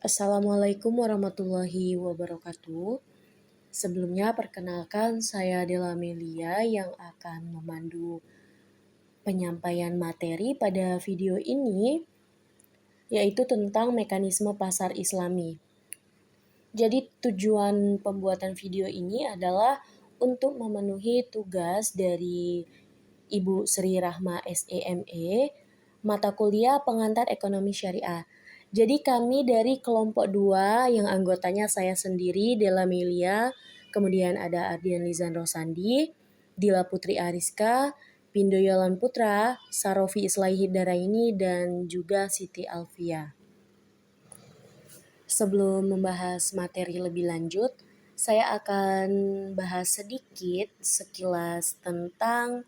Assalamualaikum warahmatullahi wabarakatuh. Sebelumnya perkenalkan saya Dela Melia yang akan memandu penyampaian materi pada video ini, yaitu tentang mekanisme pasar Islami. Jadi tujuan pembuatan video ini adalah untuk memenuhi tugas dari Ibu Sri Rahma SEME, mata kuliah pengantar ekonomi syariah. Jadi kami dari kelompok 2 yang anggotanya saya sendiri, Dela Melia, kemudian ada Ardian Lizan Rosandi, Dila Putri Ariska, Pindo Yolan Putra, Sarofi Islaihi Daraini, dan juga Siti Alfia. Sebelum membahas materi lebih lanjut, saya akan bahas sedikit sekilas tentang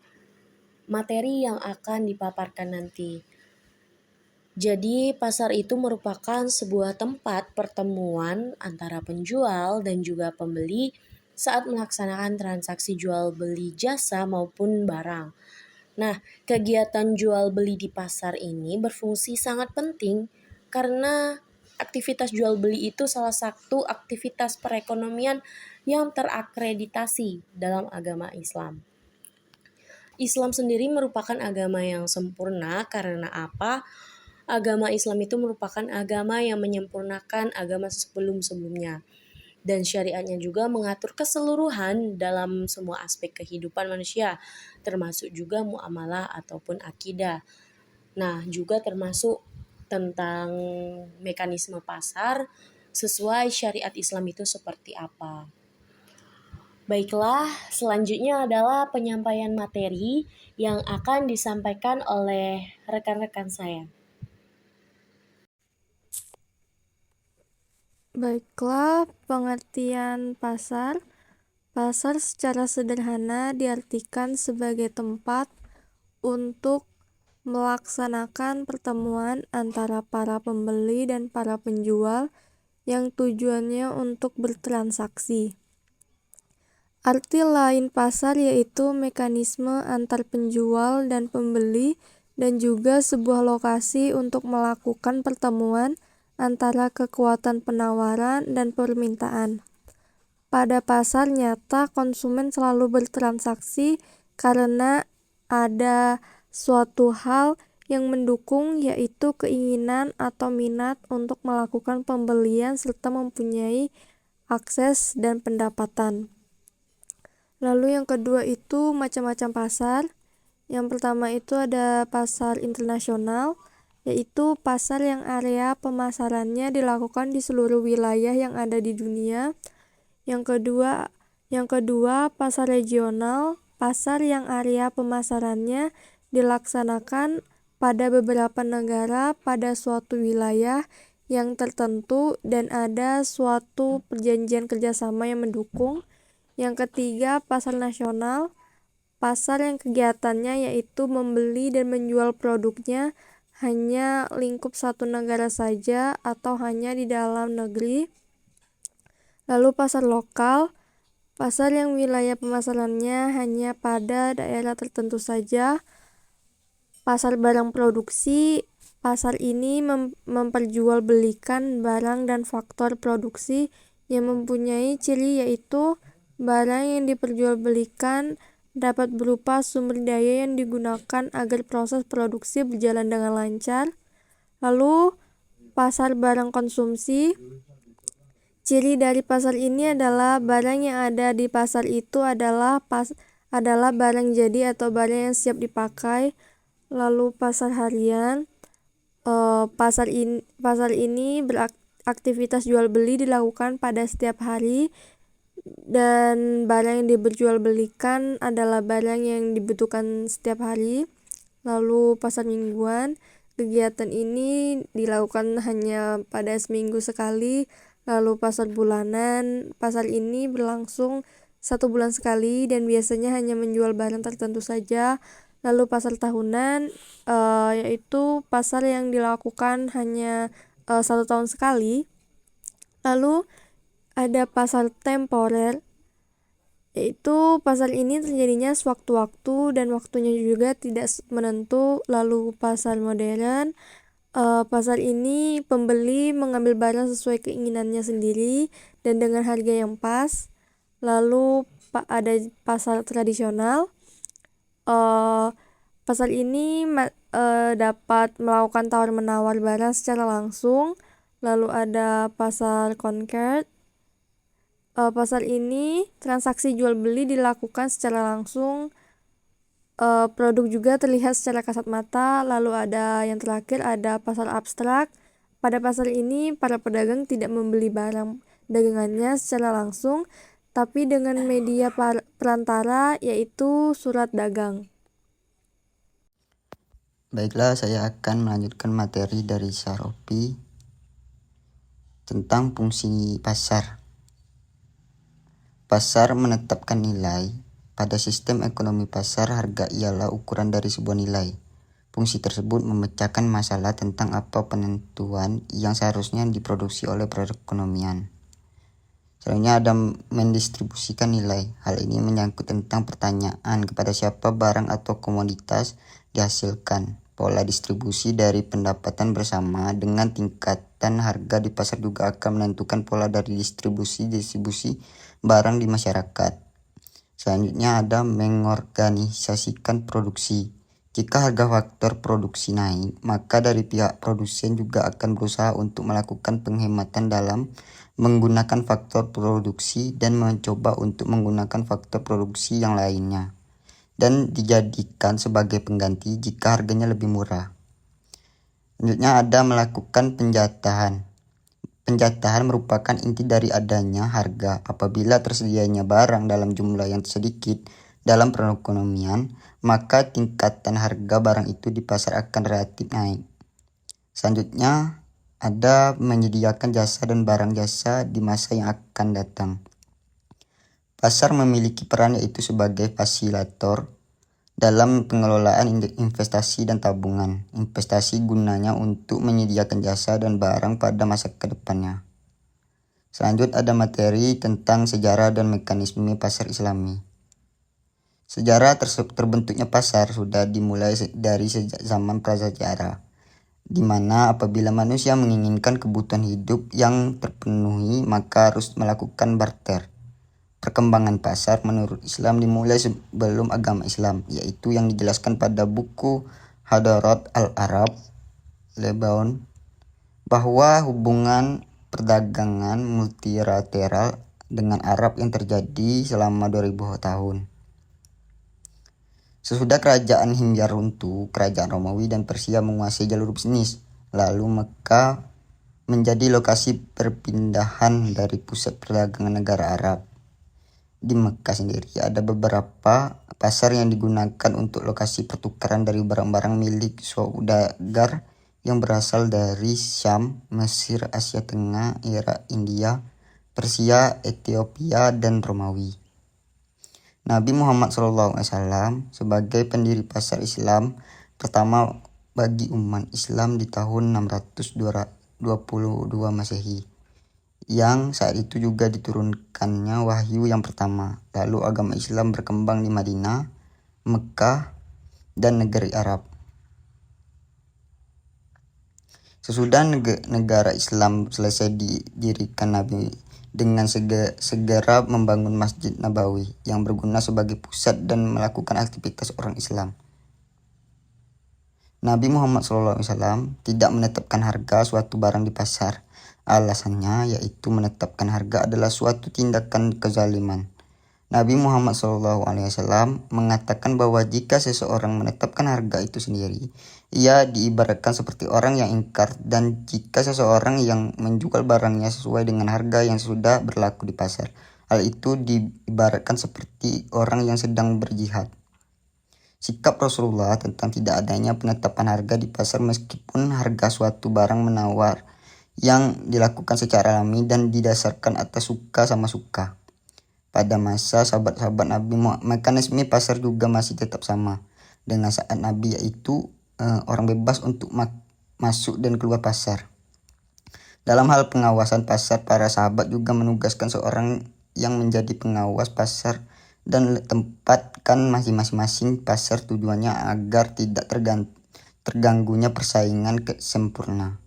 materi yang akan dipaparkan nanti. Jadi, pasar itu merupakan sebuah tempat pertemuan antara penjual dan juga pembeli saat melaksanakan transaksi jual beli jasa maupun barang. Nah, kegiatan jual beli di pasar ini berfungsi sangat penting karena aktivitas jual beli itu salah satu aktivitas perekonomian yang terakreditasi dalam agama Islam. Islam sendiri merupakan agama yang sempurna karena apa? Agama Islam itu merupakan agama yang menyempurnakan agama sebelum-sebelumnya. Dan syariatnya juga mengatur keseluruhan dalam semua aspek kehidupan manusia, termasuk juga muamalah ataupun akidah. Nah, juga termasuk tentang mekanisme pasar sesuai syariat Islam itu seperti apa. Baiklah, selanjutnya adalah penyampaian materi yang akan disampaikan oleh rekan-rekan saya. Baiklah, pengertian pasar. Pasar secara sederhana diartikan sebagai tempat untuk melaksanakan pertemuan antara para pembeli dan para penjual yang tujuannya untuk bertransaksi. Arti lain pasar yaitu mekanisme antar penjual dan pembeli dan juga sebuah lokasi untuk melakukan pertemuan antara kekuatan penawaran dan permintaan. Pada pasar nyata, konsumen selalu bertransaksi karena ada suatu hal yang mendukung, yaitu keinginan atau minat untuk melakukan pembelian serta mempunyai akses dan pendapatan. Lalu yang kedua itu macam-macam pasar. Yang pertama itu ada pasar internasional, yaitu pasar yang area pemasarannya dilakukan di seluruh wilayah yang ada di dunia. Yang kedua pasar regional, pasar yang area pemasarannya dilaksanakan pada beberapa negara pada suatu wilayah yang tertentu dan ada suatu perjanjian kerjasama yang mendukung. Yang ketiga pasar nasional, pasar yang kegiatannya yaitu membeli dan menjual produknya hanya lingkup satu negara saja atau hanya di dalam negeri. Lalu pasar lokal, pasar yang wilayah pemasarannya hanya pada daerah tertentu saja. Pasar barang produksi, pasar ini memperjualbelikan barang dan faktor produksi yang mempunyai ciri yaitu barang yang diperjualbelikan dapat berupa sumber daya yang digunakan agar proses produksi berjalan dengan lancar. Lalu pasar barang konsumsi, ciri dari pasar ini adalah barang yang ada di pasar itu adalah barang jadi atau barang yang siap dipakai. Lalu pasar harian, pasar ini beraktivitas jual beli dilakukan pada setiap hari dan barang yang diperjualbelikan adalah barang yang dibutuhkan setiap hari. Lalu pasar mingguan, kegiatan ini dilakukan hanya pada seminggu sekali. Lalu pasar bulanan, pasar ini berlangsung 1 bulan sekali dan biasanya hanya menjual barang tertentu saja. Lalu pasar tahunan, yaitu pasar yang dilakukan hanya 1 tahun sekali. Lalu ada pasar temporer, yaitu pasar ini terjadinya sewaktu-waktu dan waktunya juga tidak menentu. Lalu pasar modern, Pasar ini pembeli mengambil barang sesuai keinginannya sendiri dan dengan harga yang pas. Lalu ada pasar tradisional. Pasar ini dapat melakukan tawar-menawar barang secara langsung. Lalu ada pasar concrete. Pasar ini transaksi jual beli dilakukan secara langsung. Produk juga terlihat secara kasat mata. Lalu ada yang terakhir, ada pasar abstrak. Pada pasar ini para pedagang tidak membeli barang dagangannya secara langsung, tapi dengan media perantara, yaitu surat dagang. Baiklah, saya akan melanjutkan materi dari Saropi tentang fungsi pasar. Pasar menetapkan nilai. Pada sistem ekonomi pasar, harga ialah ukuran dari sebuah nilai. Fungsi tersebut memecahkan masalah tentang apa penentuan yang seharusnya diproduksi oleh perekonomian. Selanjutnya ada mendistribusikan nilai. Hal ini menyangkut tentang pertanyaan kepada siapa barang atau komoditas dihasilkan. Pola distribusi dari pendapatan bersama dengan tingkatan harga di pasar juga akan menentukan pola dari distribusi barang di masyarakat. Selanjutnya ada mengorganisasikan produksi. Jika harga faktor produksi naik, maka dari pihak produsen juga akan berusaha untuk melakukan penghematan dalam menggunakan faktor produksi dan mencoba untuk menggunakan faktor produksi yang lainnya dan dijadikan sebagai pengganti jika harganya lebih murah. Selanjutnya ada melakukan penjatahan. Penjatahan merupakan inti dari adanya harga. Apabila tersedianya barang dalam jumlah yang sedikit dalam perekonomian, maka tingkatan harga barang itu di pasar akan relatif naik. Selanjutnya ada menyediakan jasa dan barang jasa di masa yang akan datang. Pasar memiliki peran yaitu sebagai fasilitator dalam pengelolaan investasi dan tabungan. Investasi gunanya untuk menyediakan jasa dan barang pada masa kedepannya. Selanjutnya ada materi tentang sejarah dan mekanisme pasar Islami. Sejarah terbentuknya pasar sudah dimulai dari zaman prasejarah, di mana apabila manusia menginginkan kebutuhan hidup yang terpenuhi maka harus melakukan barter. Perkembangan pasar menurut Islam dimulai sebelum agama Islam, yaitu yang dijelaskan pada buku Hadarat al-Arab Lebanon, bahwa hubungan perdagangan multilateral dengan Arab yang terjadi selama 2000 tahun. Sesudah kerajaan Himyar runtuh, kerajaan Romawi dan Persia menguasai jalur bisnis. Lalu Mekah menjadi lokasi perpindahan dari pusat perdagangan negara Arab. Di Mekah sendiri ada beberapa pasar yang digunakan untuk lokasi pertukaran dari barang-barang milik saudagar yang berasal dari Syam, Mesir, Asia Tengah, Irak, India, Persia, Ethiopia, dan Romawi. Nabi Muhammad SAW sebagai pendiri pasar Islam pertama bagi umat Islam di tahun 622 Masehi, yang saat itu juga diturunkannya wahyu yang pertama. Lalu agama Islam berkembang di Madinah, Mekah, dan negeri Arab. Sesudah negara Islam selesai didirikan, Nabi dengan segera membangun Masjid Nabawi yang berguna sebagai pusat dan melakukan aktivitas orang Islam. Nabi Muhammad SAW tidak menetapkan harga suatu barang di pasar. Alasannya yaitu menetapkan harga adalah suatu tindakan kezaliman. Nabi Muhammad SAW mengatakan bahwa jika seseorang menetapkan harga itu sendiri, ia diibaratkan seperti orang yang ingkar, dan jika seseorang yang menjual barangnya sesuai dengan harga yang sudah berlaku di pasar, hal itu diibaratkan seperti orang yang sedang berjihad. Sikap Rasulullah tentang tidak adanya penetapan harga di pasar meskipun harga suatu barang menawar yang dilakukan secara alami dan didasarkan atas suka sama suka. Pada masa sahabat-sahabat Nabi, mekanisme pasar juga masih tetap sama dengan saat Nabi, yaitu orang bebas untuk masuk dan keluar pasar. Dalam hal pengawasan pasar, para sahabat juga menugaskan seorang yang menjadi pengawas pasar dan tempatkan masing-masing pasar, tujuannya agar tidak terganggunya persaingan sempurna.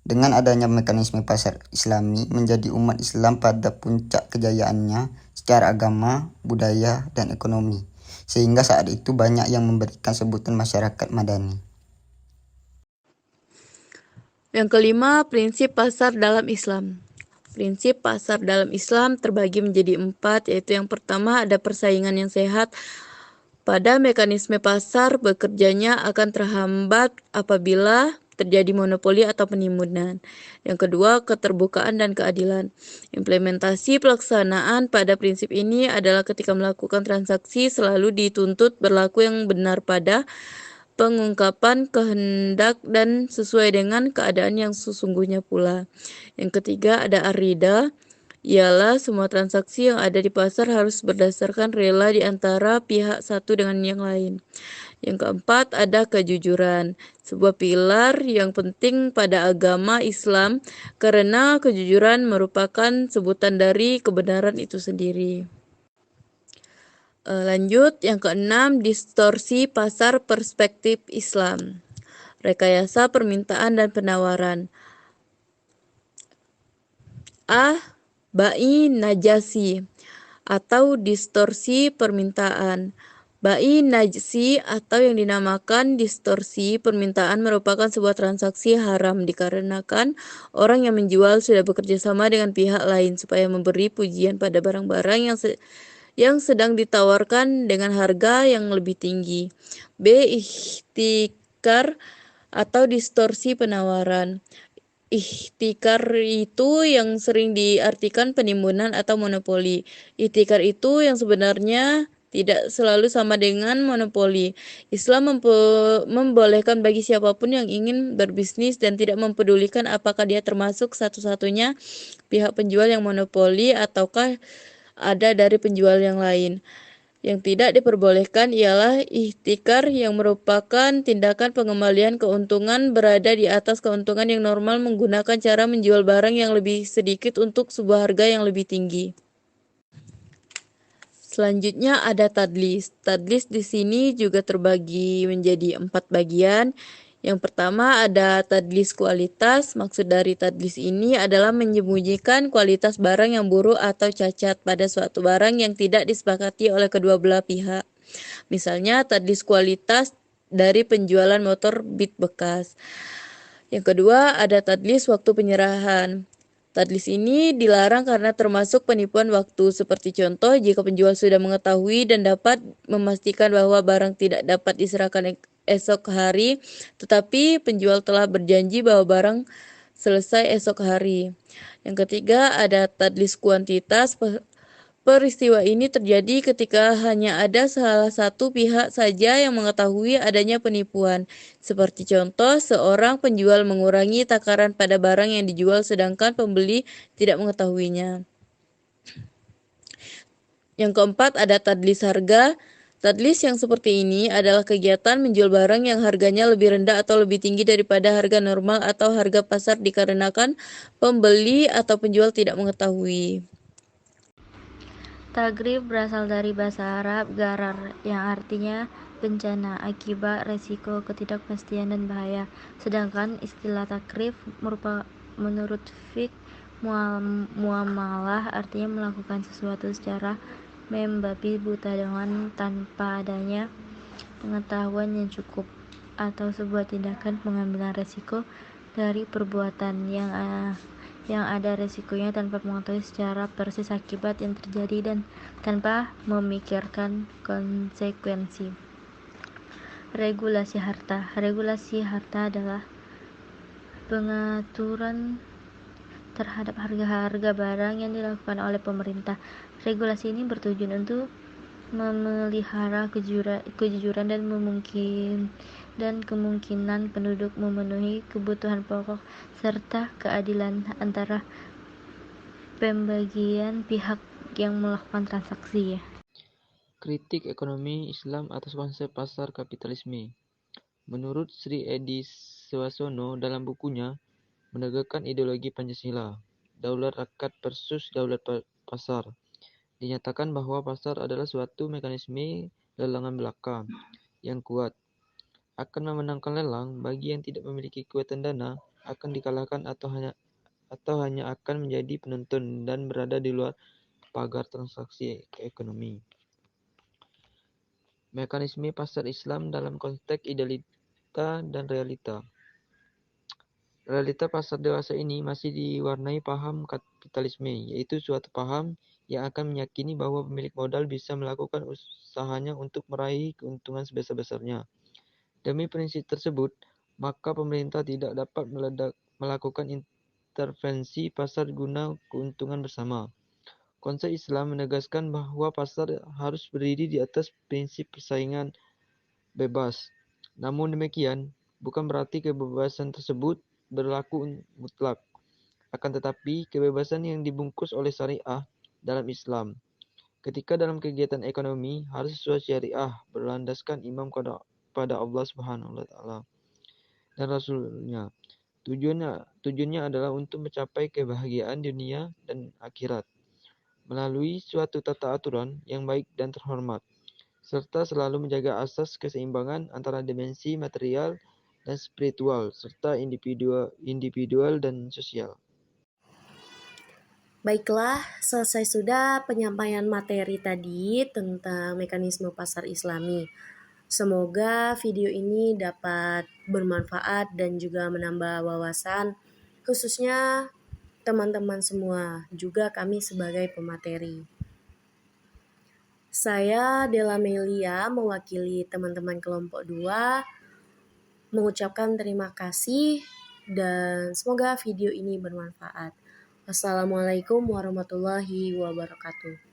Dengan adanya mekanisme pasar Islami, menjadi umat Islam pada puncak kejayaannya secara agama, budaya, dan ekonomi. Sehingga saat itu banyak yang memberikan sebutan masyarakat madani. Yang kelima, prinsip pasar dalam Islam. Prinsip pasar dalam Islam terbagi menjadi 4, yaitu yang pertama ada persaingan yang sehat. Pada mekanisme pasar bekerjanya akan terhambat apabila terjadi monopoli atau penimbunan. Yang kedua, keterbukaan dan keadilan. Implementasi pelaksanaan pada prinsip ini adalah ketika melakukan transaksi selalu dituntut berlaku yang benar pada pengungkapan kehendak dan sesuai dengan keadaan yang sesungguhnya pula. Yang ketiga, ada arida, ialah semua transaksi yang ada di pasar harus berdasarkan rela di antara pihak satu dengan yang lain. Yang keempat, ada kejujuran, sebuah pilar yang penting pada agama Islam karena kejujuran merupakan sebutan dari kebenaran itu sendiri. Lanjut, yang keenam, distorsi pasar perspektif Islam. Rekayasa permintaan dan penawaran. Bai najasi atau distorsi permintaan. Bai najsi atau yang dinamakan distorsi permintaan merupakan sebuah transaksi haram dikarenakan orang yang menjual sudah bekerja sama dengan pihak lain supaya memberi pujian pada barang-barang yang sedang ditawarkan dengan harga yang lebih tinggi. B. Ihtikar atau distorsi penawaran. Ihtikar itu yang sering diartikan penimbunan atau monopoli. Ihtikar itu yang sebenarnya tidak selalu sama dengan monopoli. Islam membolehkan bagi siapapun yang ingin berbisnis dan tidak mempedulikan apakah dia termasuk satu-satunya pihak penjual yang monopoli ataukah ada dari penjual yang lain. Yang tidak diperbolehkan ialah ihtikar yang merupakan tindakan pengembalian keuntungan berada di atas keuntungan yang normal menggunakan cara menjual barang yang lebih sedikit untuk sebuah harga yang lebih tinggi. Selanjutnya ada tadlis. Tadlis di sini juga terbagi menjadi 4 bagian. Yang pertama ada tadlis kualitas. Maksud dari tadlis ini adalah menyembunyikan kualitas barang yang buruk atau cacat pada suatu barang yang tidak disepakati oleh kedua belah pihak. Misalnya tadlis kualitas dari penjualan motor beat bekas. Yang kedua ada tadlis waktu penyerahan. Tadlis ini dilarang karena termasuk penipuan waktu. Seperti contoh, jika penjual sudah mengetahui dan dapat memastikan bahwa barang tidak dapat diserahkan esok hari, tetapi penjual telah berjanji bahwa barang selesai esok hari. Yang ketiga, ada tadlis kuantitas. Peristiwa ini terjadi ketika hanya ada salah satu pihak saja yang mengetahui adanya penipuan. Seperti contoh, seorang penjual mengurangi takaran pada barang yang dijual sedangkan pembeli tidak mengetahuinya. Yang keempat, ada tadlis harga. Tadlis yang seperti ini adalah kegiatan menjual barang yang harganya lebih rendah atau lebih tinggi daripada harga normal atau harga pasar dikarenakan pembeli atau penjual tidak mengetahui. Tagrib berasal dari bahasa Arab gharar yang artinya bencana, akibat, resiko, ketidakpastian, dan bahaya. Sedangkan istilah takrif menurut fiqh muamalah artinya melakukan sesuatu secara membabi buta dengan tanpa adanya pengetahuan yang cukup atau sebuah tindakan pengambilan resiko dari perbuatan yang ada resikonya tanpa mengetahui secara persis akibat yang terjadi dan tanpa memikirkan konsekuensi. Regulasi harta. Regulasi harta adalah pengaturan terhadap harga-harga barang yang dilakukan oleh pemerintah. Regulasi ini bertujuan untuk memelihara kejujuran dan kemungkinan penduduk memenuhi kebutuhan pokok serta keadilan antara pembagian pihak yang melakukan transaksi. Kritik ekonomi Islam atas konsep pasar kapitalisme. Menurut Sri Edi Swasono dalam bukunya Menegakkan Ideologi Pancasila, Daulat Rakyat versus Daulat Pasar, dinyatakan bahwa pasar adalah suatu mekanisme lelangan belaka yang kuat. akan memenangkan lelang, bagi yang tidak memiliki kekuatan dana akan dikalahkan atau hanya akan menjadi penonton dan berada di luar pagar transaksi ekonomi. Mekanisme pasar Islam dalam konteks idealita dan realita. Realita pasar dewasa ini masih diwarnai paham kapitalisme, yaitu suatu paham yang akan meyakini bahwa pemilik modal bisa melakukan usahanya untuk meraih keuntungan sebesar-besarnya. Demi prinsip tersebut, maka pemerintah tidak dapat melakukan intervensi pasar guna keuntungan bersama. Konsep Islam menegaskan bahwa pasar harus berdiri di atas prinsip persaingan bebas. Namun demikian, bukan berarti kebebasan tersebut berlaku mutlak. Akan tetapi, kebebasan yang dibungkus oleh syariah dalam Islam, ketika dalam kegiatan ekonomi, harus sesuai syariah, berlandaskan iman pada Allah Subhanahu wa Ta'ala dan Rasul-Nya. Tujuannya adalah untuk mencapai kebahagiaan dunia dan akhirat melalui suatu tata aturan yang baik dan terhormat, serta selalu menjaga asas keseimbangan antara dimensi material dan spiritual, serta individual dan sosial. Baiklah, selesai sudah penyampaian materi tadi tentang mekanisme pasar Islami. Semoga video ini dapat bermanfaat dan juga menambah wawasan, khususnya teman-teman semua, juga kami sebagai pemateri. Saya Della Melia mewakili teman-teman kelompok 2 mengucapkan terima kasih dan semoga video ini bermanfaat. Wassalamualaikum warahmatullahi wabarakatuh.